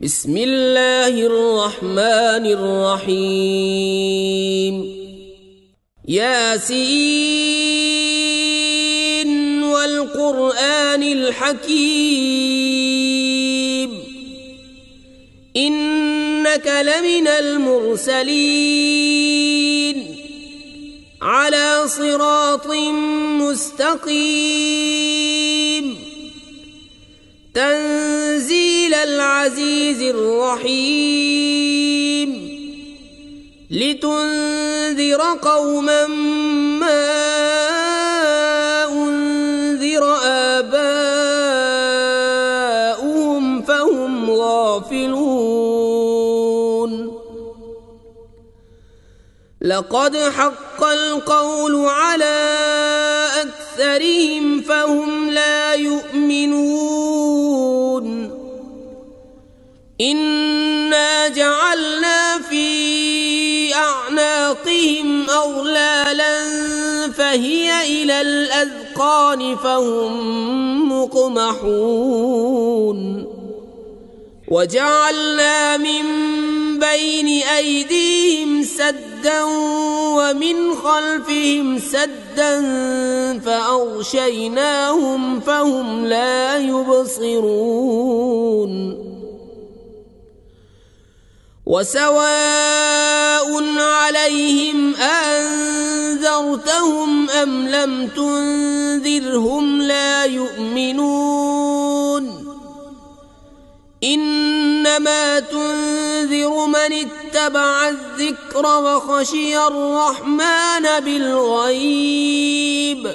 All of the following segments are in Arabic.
بسم الله الرحمن الرحيم ياسين والقرآن الحكيم إنك لمن المرسلين على صراط مستقيم تنزيل العزيز الرحيم لتنذر قوما ما أنذر آباؤهم فهم غافلون لقد حق القول على أكثرهم فهم لا يؤمنون إنا جعلنا في أعناقهم أغلالا فهي إلى الأذقان فهم مقمحون وجعلنا من بين أيديهم سدا ومن خلفهم سدا فأغشيناهم فهم لا يبصرون وسواء عليهم أنذرتهم أم لم تنذرهم لا يؤمنون إنما تنذر من اتبع الذكر وخشي الرحمن بالغيب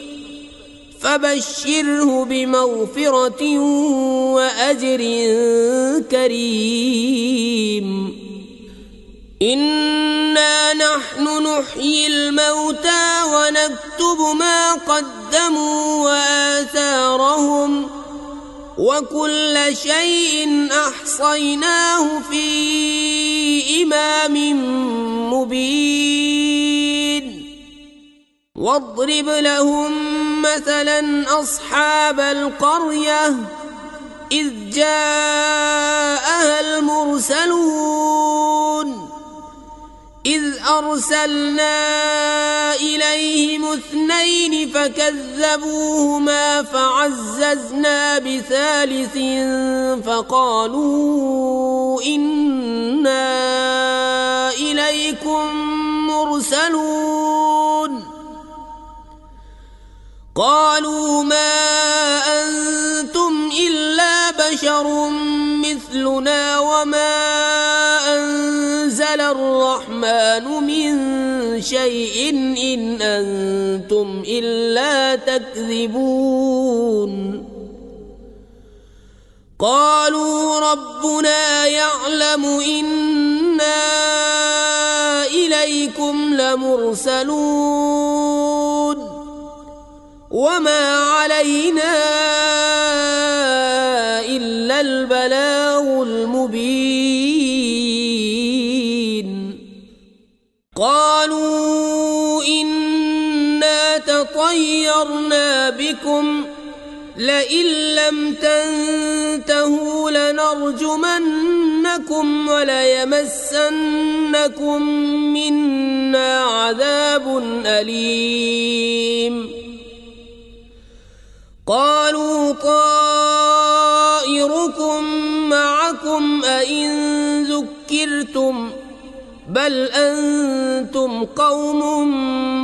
فبشره بمغفرة وأجر كريم إنا نحن نحيي الموتى ونكتب ما قدموا وآثارهم وكل شيء أحصيناه في إمام مبين واضرب لهم مثلا أصحاب القرية إذ جاءها المرسلون إذ أرسلنا إليهم 2 فكذبوهما فعززنا بثالث فقالوا إنا إليكم مرسلون قالوا ما أنتم إلا بشر مثلنا وما أنزل الرحمن من شيء إن أنتم إلا تكذبون قالوا ربنا يعلم إنا إليكم لمرسلون وما علينا إلا البلاغ المبين قالوا إنا تطيرنا بكم لئن لم تنتهوا لنرجمنكم وليمسنكم منا عذاب أليم قالوا طائركم معكم أئن ذكرتم بل أنتم قوم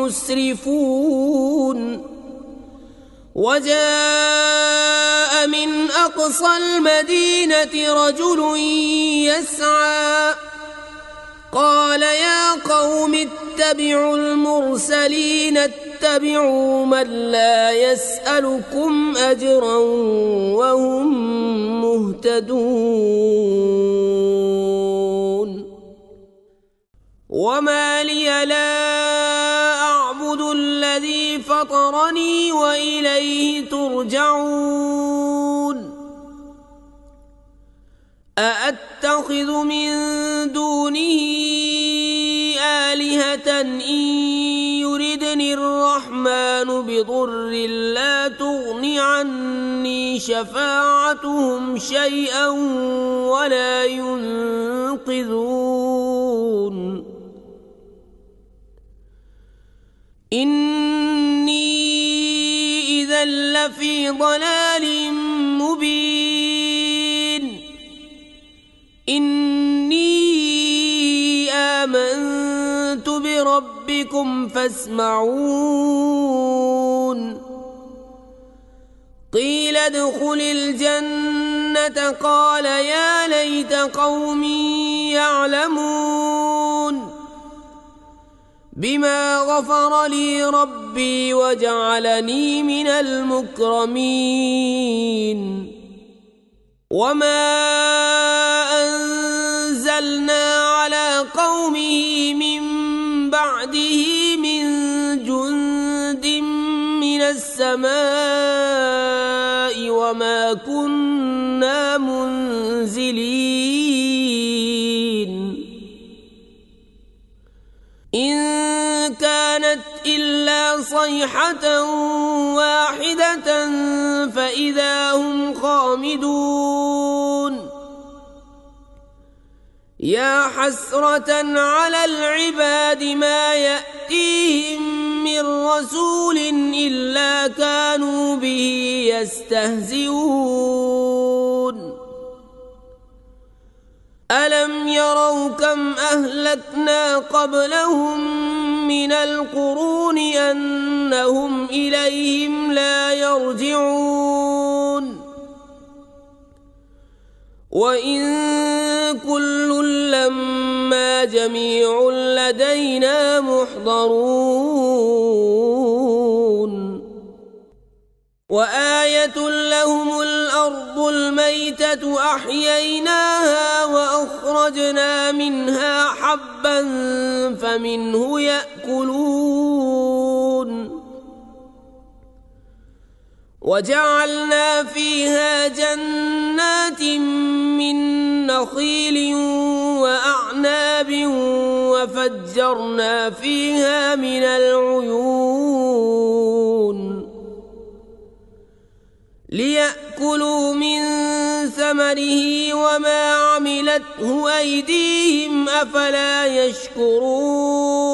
مسرفون وجاء من أقصى المدينة رجل يسعى قال يا قوم اتبعوا المرسلين اتبعوا من لا يسألكم أجرا وهم مهتدون وما لي لا أعبد الذي فطرني وإليه ترجعون أأتخذ من دونه آلهة إن يردني الرحمن بضر لا تغن عني شفاعتهم شيئا ولا ينقذون إني إذا لفي ضلال مبين إني آمنت بربكم فاسمعون قيل ادخل الجنة قال يا ليت قومي يعلمون بما غفر لي ربي وجعلني من المكرمين وما أنزلنا على قومه من بعده من جند من السماء وما كنا منزلين إن كانت إلا صيحة واحدة فإذا هم خامدون يا حسرة على العباد ما يأتيهم من رسول إلا كانوا به يستهزئون ألم يروا كم أهلكنا قبلهم من القرون أنهم إليهم لا يرجعون وإن كل لما جميع لدينا محضرون وآية لهم الأرض الميتة أحييناها وأخرجنا منها حبا فمنه يأكلون وجعلنا فيها جنات من نخيل وأعناب وفجرنا فيها من العيون ليأكلوا من ثمره وما عملته أيديهم أفلا يشكرون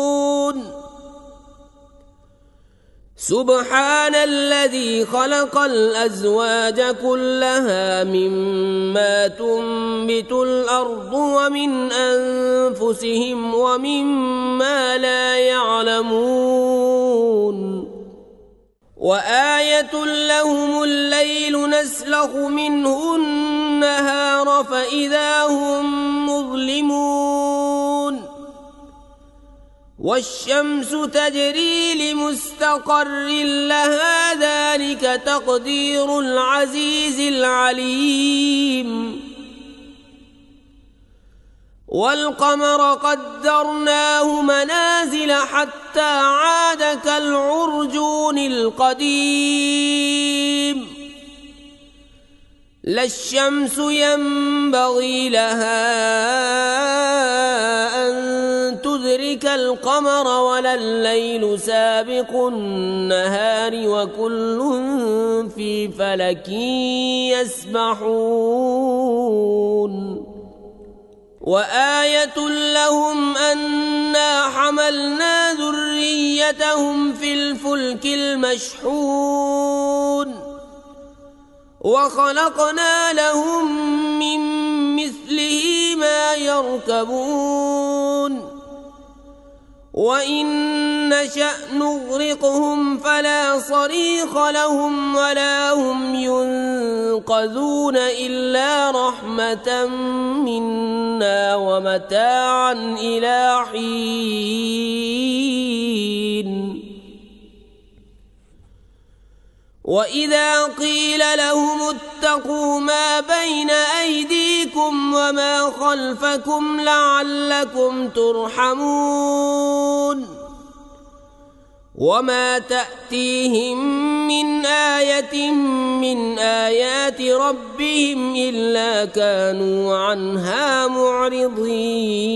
سبحان الذي خلق الأزواج كلها مما تنبت الأرض ومن أنفسهم ومما لا يعلمون وآية لهم الليل نسلخ منه النهار فإذا هم مظلمون والشمس تجري لمستقر لها ذلك تقدير العزيز العليم والقمر قدرناه منازل حتى عاد كالعرجون القديم لا الشمس ينبغي لها أن تدرك القمر ولا الليل سابق النهار وكل في فلك يسبحون وآية لهم أنا حملنا ذريتهم في الفلك المشحون وخلقنا لهم من مثله ما يركبون وإن نشأ نغرقهم فلا صريخ لهم ولا هم ينقذون إلا رحمة منا ومتاعا إلى حين وإذا قيل لهم اتقوا ما بين أيديكم وما خلفكم لعلكم ترحمون وما تأتيهم من آية من آيات ربهم إلا كانوا عنها معرضين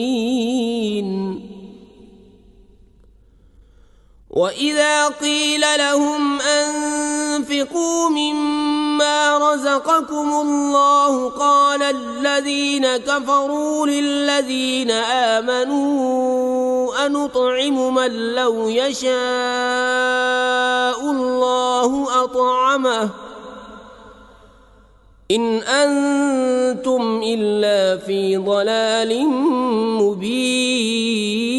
وإذا قيل لهم أنفقوا مما مما رزقكم الله قال الذين كفروا للذين آمنوا أنطعم من لو يشاء الله أطعمه إن أنتم إلا في ضلال مبين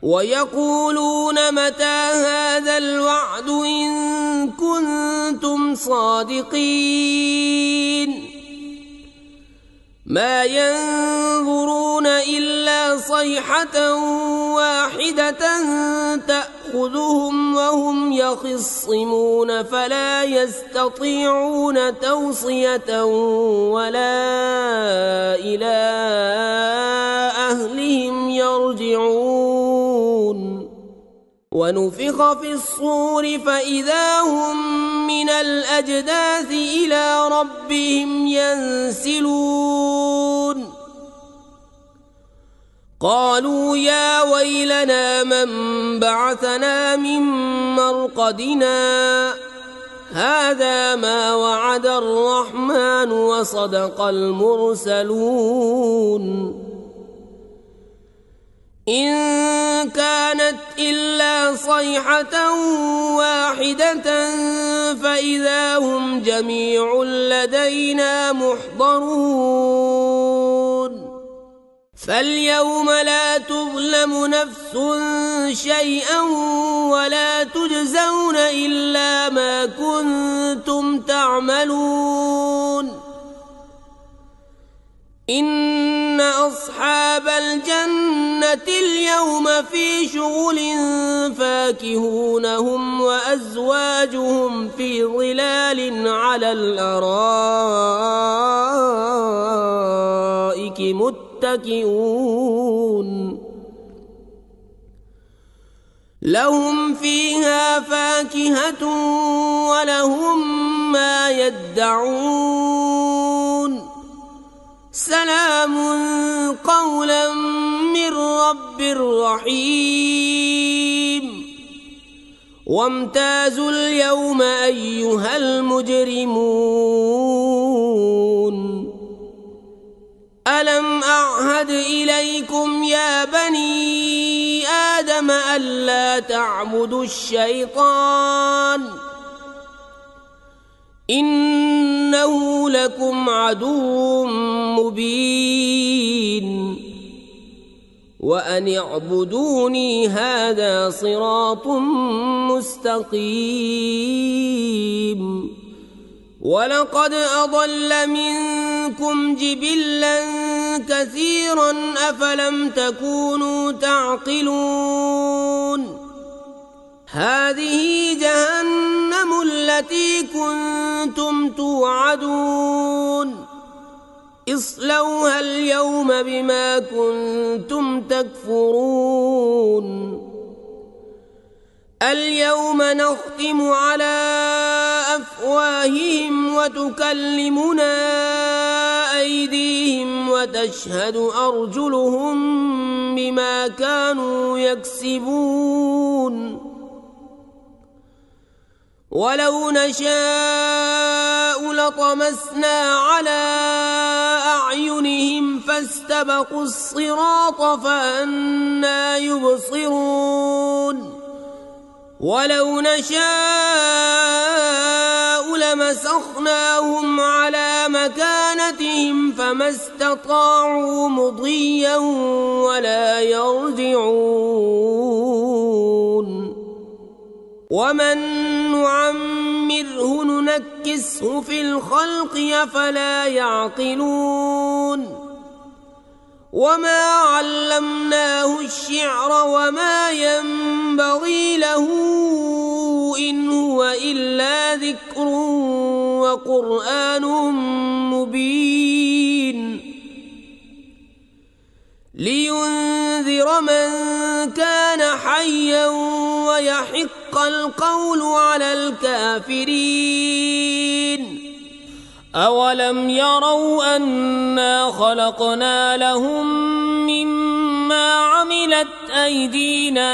ويقولون متى هذا الوعد إن كنتم صادقين ما ينظرون إلا صيحة واحدة تأخذهم وهم يخصمون فلا يستطيعون توصية ولا إلى أهلهم يرجعون ونفخ في الصور فإذا هم من الأجداث إلى ربهم ينسلون قالوا يا ويلنا من بعثنا من مرقدنا هذا ما وعد الرحمن وصدق المرسلون إن كانت إلا صيحة واحدة فإذا هم جميع لدينا محضرون فاليوم لا تظلم نفس شيئا ولا تجزون إلا ما كنتم تعملون إن أصحاب الجنة اليوم في شغل فاكهون هم وأزواجهم في ظلال على الأرائك متكئون لهم فيها فاكهة ولهم ما يدعون سلام قولا من رب رحيم وامتازوا اليوم أيها المجرمون ألم أعهد إليكم يا بني آدم ألا تعبدوا الشيطان إنه لكم عدو مبين وأن اعبدوني هذا صراط مستقيم ولقد أضل منكم جبلا كثيرا أفلم تكونوا تعقلون هذه جهنم التي كنتم توعدون اصلوها اليوم بما كنتم تكفرون اليوم نختم على أفواههم وتكلمنا أيديهم وتشهد أرجلهم بما كانوا يكسبون ولو نشاء لطمسنا على أعينهم فاستبقوا الصراط فأنى يبصرون ولو نشاء لمسخناهم على مكانتهم فما استطاعوا مضيا ولا يرجعون ومن نعمره ننكسه في الخلق أفلا يعقلون وما علمناه الشعر وما ينبغي له إن هو إلا ذكر وقرآن مبين لينذر من كان حيا ويحق القول على الكافرين أولم يروا أنا خلقنا لهم مما عملت أيدينا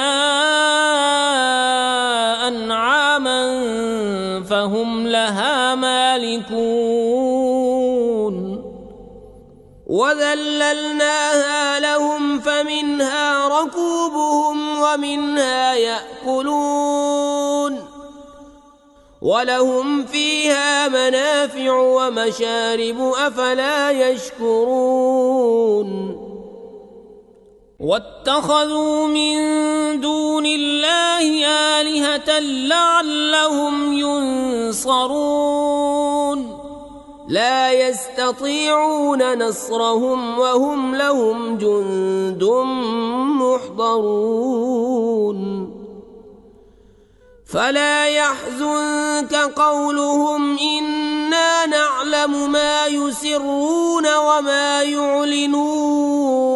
أنعاما لها مالكون وذللناها لهم فمنها ركوبهم ومنها يأكلون ولهم فيها منافع ومشارب أفلا يشكرون واتخذوا من دون الله آلهة لعلهم ينصرون لا يستطيعون نصرهم وهم لهم جند محضرون فلا يحزنك قولهم إنا نعلم ما يسرون وما يعلنون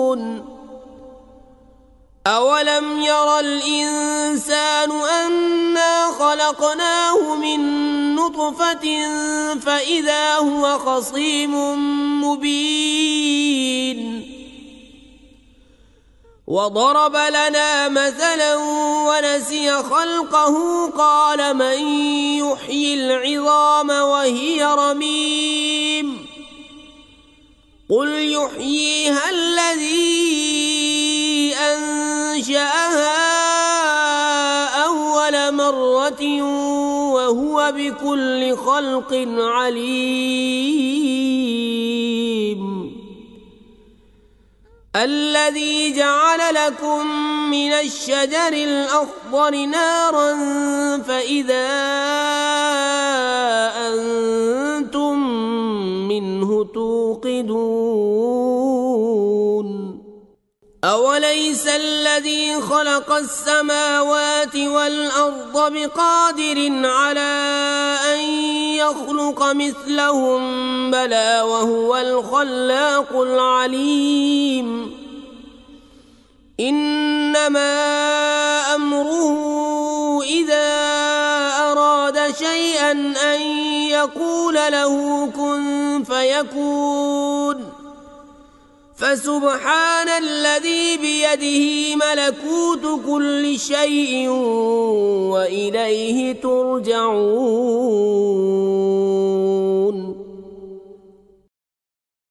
أولم ير الإنسان أنا خلقناه من نطفة فإذا هو خصيم مبين وضرب لنا مثلا ونسي خلقه قال من يحيي العظام وهي رميم قل يحييها الذي أنشأها أول مرة وهو بكل خلق عليم الذي جعل لكم من الشجر الأخضر نارا فإذا أنتم منه توقدون أوليس الذي خلق السماوات والأرض بقادر على أن يخلق مثلهم بلى وهو الخلاق العليم إنما أمره إذا أراد شيئا أن يقول له كن فيكون فسبحان الذي بيده ملكوت كل شيء وإليه ترجعون